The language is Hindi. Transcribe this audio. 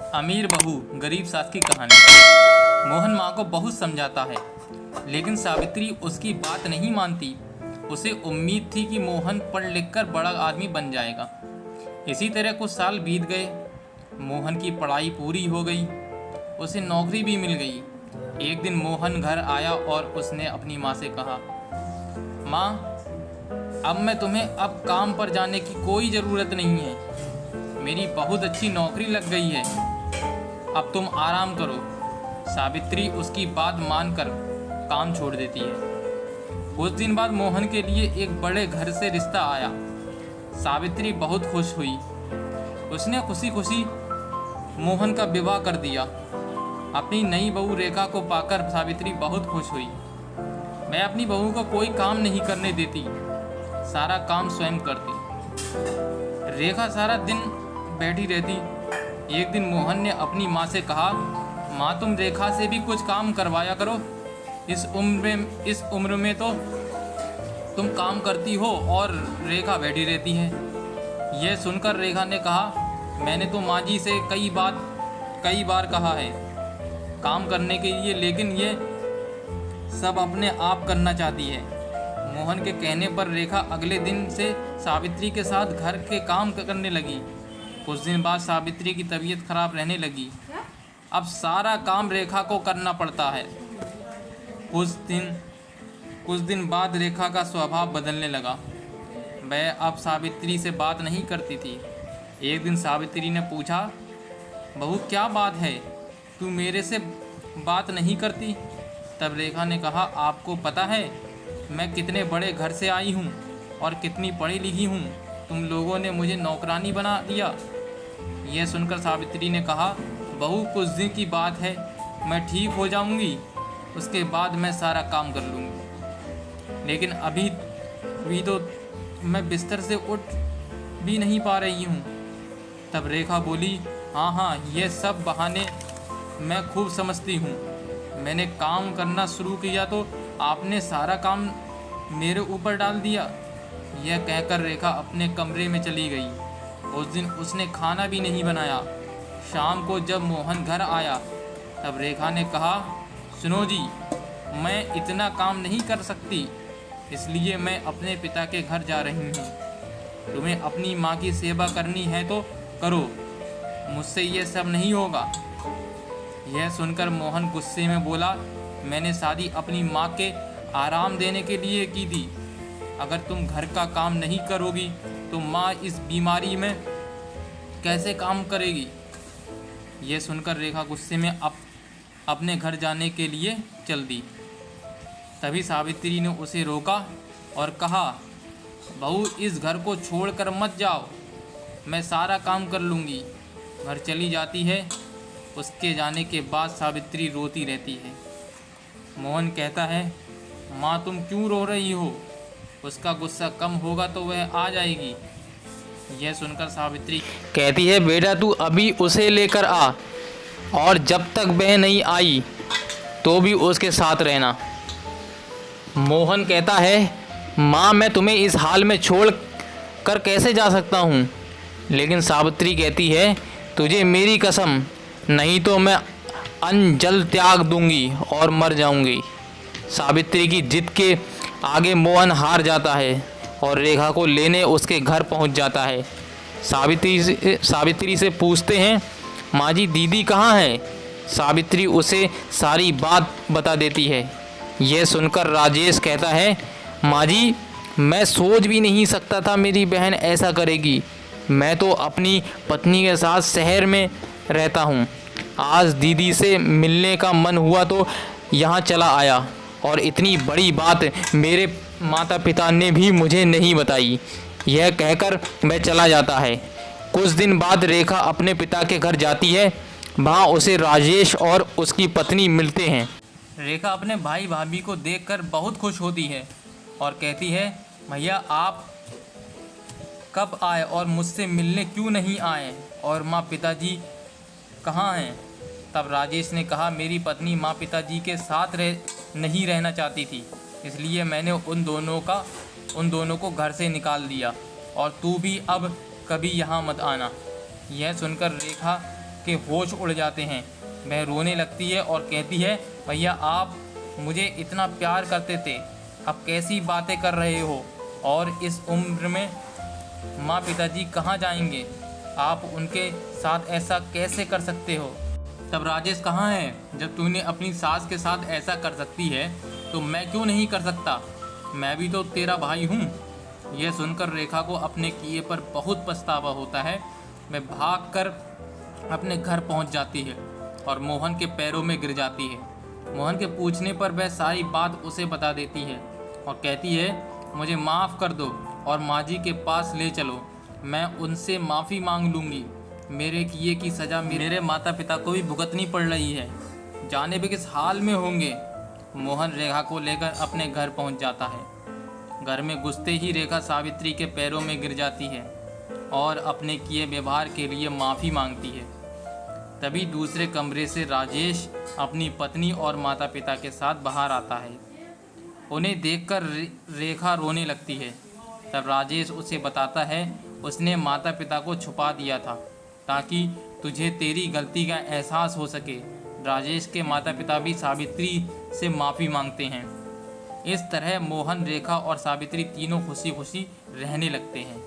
अमीर बहू गरीब सास की कहानी। मोहन माँ को बहुत समझाता है, लेकिन सावित्री उसकी बात नहीं मानती। उसे उम्मीद थी कि मोहन पढ़ लिख कर बड़ा आदमी बन जाएगा। इसी तरह कुछ साल बीत गए। मोहन की पढ़ाई पूरी हो गई, उसे नौकरी भी मिल गई। एक दिन मोहन घर आया और उसने अपनी माँ से कहा, माँ, अब मैं तुम्हें अब काम पर जाने की कोई ज़रूरत नहीं है। मेरी बहुत अच्छी नौकरी लग गई है, अब तुम आराम करो। सावित्री उसकी बात मानकर काम छोड़ देती है। कुछ दिन बाद मोहन के लिए एक बड़े घर से रिश्ता आया। सावित्री बहुत खुश हुई। उसने खुशी खुशी मोहन का विवाह कर दिया। अपनी नई बहू रेखा को पाकर सावित्री बहुत खुश हुई। मैं अपनी बहू को कोई काम नहीं करने देती, सारा काम स्वयं करती। रेखा सारा दिन बैठी रहती। एक दिन मोहन ने अपनी माँ से कहा, माँ, तुम रेखा से भी कुछ काम करवाया करो। इस उम्र में तो तुम काम करती हो और रेखा बैठी रहती है। यह सुनकर रेखा ने कहा, मैंने तो माँ जी से कई बार कहा है काम करने के लिए, लेकिन ये सब अपने आप करना चाहती है। मोहन के कहने पर रेखा अगले दिन से सावित्री के साथ घर के काम करने लगी। कुछ दिन बाद सावित्री की तबीयत खराब रहने लगी। अब सारा काम रेखा को करना पड़ता है। कुछ दिन बाद रेखा का स्वभाव बदलने लगा। वह अब सावित्री से बात नहीं करती थी। एक दिन सावित्री ने पूछा, बहू, क्या बात है, तू मेरे से बात नहीं करती? तब रेखा ने कहा, आपको पता है मैं कितने बड़े घर से आई हूँ और कितनी पढ़ी लिखी हूँ। तुम लोगों ने मुझे नौकरानी बना दिया। यह सुनकर सावित्री ने कहा, बहू, कुछ दिन की बात है, मैं ठीक हो जाऊँगी, उसके बाद मैं सारा काम कर लूँगी। लेकिन अभी तो मैं बिस्तर से उठ भी नहीं पा रही हूँ। तब रेखा बोली, हाँ, ये सब बहाने मैं खूब समझती हूँ। मैंने काम करना शुरू किया तो आपने सारा काम मेरे ऊपर डाल दिया। यह कहकर रेखा अपने कमरे में चली गई। उस दिन उसने खाना भी नहीं बनाया। शाम को जब मोहन घर आया तब रेखा ने कहा, सुनो जी, मैं इतना काम नहीं कर सकती, इसलिए मैं अपने पिता के घर जा रही हूँ। तुम्हें अपनी माँ की सेवा करनी है तो करो, मुझसे ये सब नहीं होगा। यह सुनकर मोहन गुस्से में बोला, मैंने शादी अपनी माँ के आराम देने के लिए की थी। अगर तुम घर का काम नहीं करोगी तो माँ इस बीमारी में कैसे काम करेगी? यह सुनकर रेखा गुस्से में अपने घर जाने के लिए चल दी। तभी सावित्री ने उसे रोका और कहा, बहू, इस घर को छोड़कर मत जाओ, मैं सारा काम कर लूँगी। घर चली जाती है। उसके जाने के बाद सावित्री रोती रहती है। मोहन कहता है, माँ, तुम क्यों रो रही हो? उसका गुस्सा कम होगा तो वह आ जाएगी। यह सुनकर सावित्री कहती है, बेटा, तू अभी उसे लेकर आ और जब तक वह नहीं आई तो भी उसके साथ रहना। मोहन कहता है, माँ, मैं तुम्हें इस हाल में छोड़ कर कैसे जा सकता हूँ? लेकिन सावित्री कहती है, तुझे मेरी कसम, नहीं तो मैं अन्न जल त्याग दूंगी और मर जाऊंगी। सावित्री की जिद के आगे मोहन हार जाता है और रेखा को लेने उसके घर पहुंच जाता है। सावित्री से पूछते हैं, माँ जी, दीदी कहाँ है? सावित्री उसे सारी बात बता देती है। यह सुनकर राजेश कहता है, माँ जी, मैं सोच भी नहीं सकता था मेरी बहन ऐसा करेगी। मैं तो अपनी पत्नी के साथ शहर में रहता हूँ। आज दीदी से मिलने का मन हुआ तो यहाँ चला आया और इतनी बड़ी बात मेरे माता पिता ने भी मुझे नहीं बताई। यह कहकर वह चला जाता है। कुछ दिन बाद रेखा अपने पिता के घर जाती है। वहाँ उसे राजेश और उसकी पत्नी मिलते हैं। रेखा अपने भाई भाभी को देखकर बहुत खुश होती है और कहती है, भैया, आप कब आए और मुझसे मिलने क्यों नहीं आए? और माँ पिताजी कहाँ हैं? तब राजेश ने कहा, मेरी पत्नी माँ पिताजी के साथ नहीं रहना चाहती थी, इसलिए मैंने उन दोनों को घर से निकाल दिया और तू भी अब कभी यहाँ मत आना। यह सुनकर रेखा के होश उड़ जाते हैं। वह रोने लगती है और कहती है, भैया आप मुझे इतना प्यार करते थे, अब कैसी बातें कर रहे हो, और इस उम्र में माँ पिताजी कहाँ जाएंगे, आप उनके साथ ऐसा कैसे कर सकते हो। तब राजेश कहाँ है, जब तूने अपनी सास के साथ ऐसा कर सकती है तो मैं क्यों नहीं कर सकता, मैं भी तो तेरा भाई हूँ। यह सुनकर रेखा को अपने किए पर बहुत पछतावा होता है। वह भागकर अपने घर पहुँच जाती है और मोहन के पैरों में गिर जाती है। मोहन के पूछने पर वह सारी बात उसे बता देती है और कहती है, मुझे माफ़ कर दो और माँ जी के पास ले चलो, मैं उनसे माफ़ी मांग लूँगी। मेरे किए की सज़ा मेरे माता पिता को भी भुगतनी पड़ रही है, जाने भी किस हाल में होंगे। मोहन रेखा को लेकर अपने घर पहुंच जाता है। घर में घुसते ही रेखा सावित्री के पैरों में गिर जाती है और अपने किए व्यवहार के लिए माफ़ी मांगती है। तभी दूसरे कमरे से राजेश अपनी पत्नी और माता पिता के साथ बाहर आता है। उन्हें देखकर रेखा रोने लगती है। तब राजेश उसे बताता है, उसने माता पिता को छुपा दिया था ताकि तुझे तेरी गलती का एहसास हो सके। राजेश के माता पिता भी सावित्री से माफ़ी मांगते हैं। इस तरह मोहन, रेखा और सावित्री तीनों खुशी खुशी रहने लगते हैं।